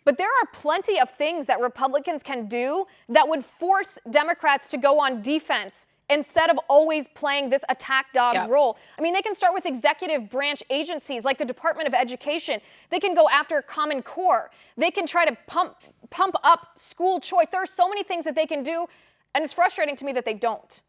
But there are plenty of things that Republicans can do that would force Democrats to go on defense instead of always playing this attack dog role. I mean, they can start with executive branch agencies like the Department of Education. They can go after Common Core. They can try to pump up school choice. There are so many things that they can do, and it's frustrating to me that they don't.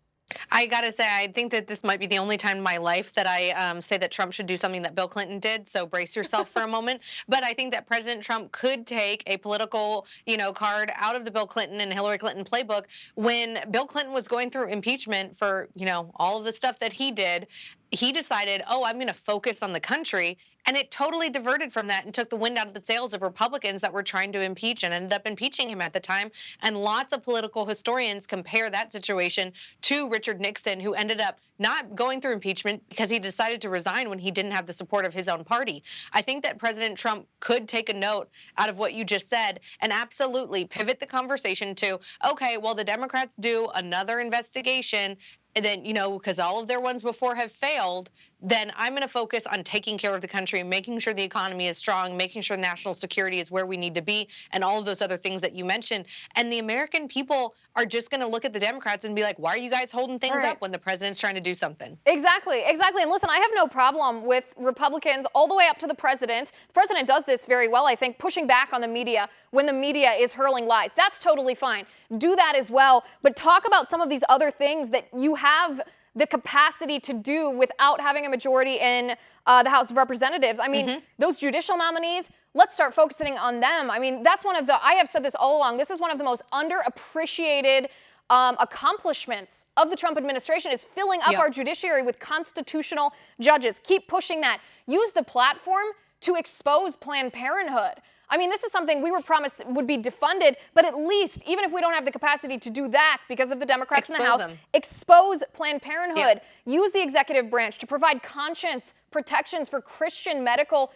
I gotta say, I think that this might be the only time in my life that I say that Trump should do something that Bill Clinton did. So brace yourself for a moment. But I think that President Trump could take a political, card out of the Bill Clinton and Hillary Clinton playbook. When Bill Clinton was going through impeachment for, all of the stuff that he did, he decided, oh, I'm going to focus on the country. And it totally diverted from that and took the wind out of the sails of Republicans that were trying to impeach and ended up impeaching him at the time. And lots of political historians compare that situation to Richard Nixon, who ended up not going through impeachment because he decided to resign when he didn't have the support of his own party. I think that President Trump could take a note out of what you just said and absolutely pivot the conversation to, okay, well, the Democrats do another investigation, and then, because all of their ones before have failed, then I'm going to focus on taking care of the country, making sure the economy is strong, making sure national security is where we need to be, and all of those other things that you mentioned. And the American people are just going to look at the Democrats and be like, why are you guys holding things up when the president's trying to do something? Exactly. And listen, I have no problem with Republicans all the way up to the president. The president does this very well, I think, pushing back on the media when the media is hurling lies. That's totally fine. Do that as well. But talk about some of these other things that you have the capacity to do without having a majority in the House of Representatives. I mean, those judicial nominees, let's start focusing on them. I mean, I have said this all along, this is one of the most underappreciated accomplishments of the Trump administration is filling up our judiciary with constitutional judges. Keep pushing that. Use the platform to expose Planned Parenthood. I mean, this is something we were promised would be defunded, but at least, even if we don't have the capacity to do that because of the Democrats in the House, expose Planned Parenthood. Use the executive branch to provide conscience protections for Christian medical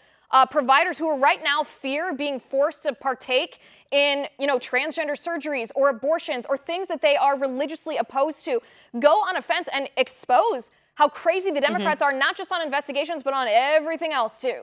providers who are right now fear being forced to partake in, transgender surgeries or abortions or things that they are religiously opposed to. Go on a fence and expose how crazy the Democrats are, not just on investigations, but on everything else too.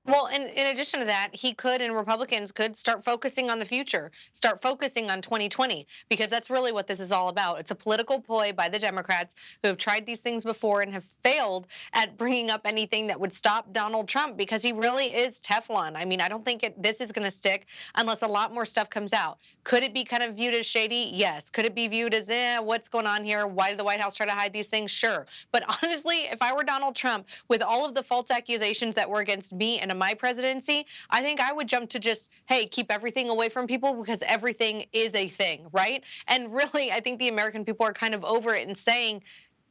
Well, in addition to that, he could and Republicans could start focusing on the future, start focusing on 2020, because that's really what this is all about. It's a political ploy by the Democrats who have tried these things before and have failed at bringing up anything that would stop Donald Trump, because he really is Teflon. I mean, I don't think this is going to stick unless a lot more stuff comes out. Could it be kind of viewed as shady? Yes. Could it be viewed as, what's going on here? Why did the White House try to hide these things? Sure. But honestly, if I were Donald Trump, with all of the false accusations that were against me and my presidency, I think I would jump to just, hey, keep everything away from people because everything is a thing, right? And really, I think the American people are kind of over it and saying,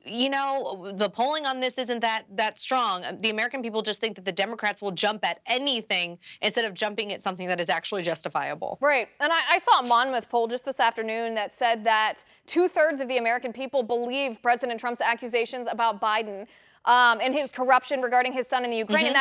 the polling on this isn't that strong. The American people just think that the Democrats will jump at anything instead of jumping at something that is actually justifiable. Right. And I saw a Monmouth poll just this afternoon that said that 2/3 of the American people believe President Trump's accusations about Biden and his corruption regarding his son in the Ukraine. And